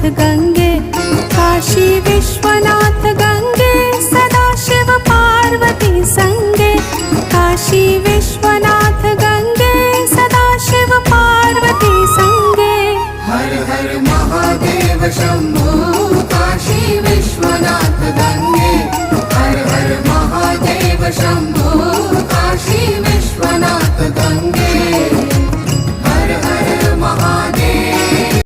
गंगे, काशी विश्वनाथ गंगे, सदाशिव पार्वती संगे, काशी विश्वनाथ गंगे, सदाशिव पार्वती संगे। हर हर महादेव शंभो, काशी विश्वनाथ गंगे, हर हर महादेव शंभो।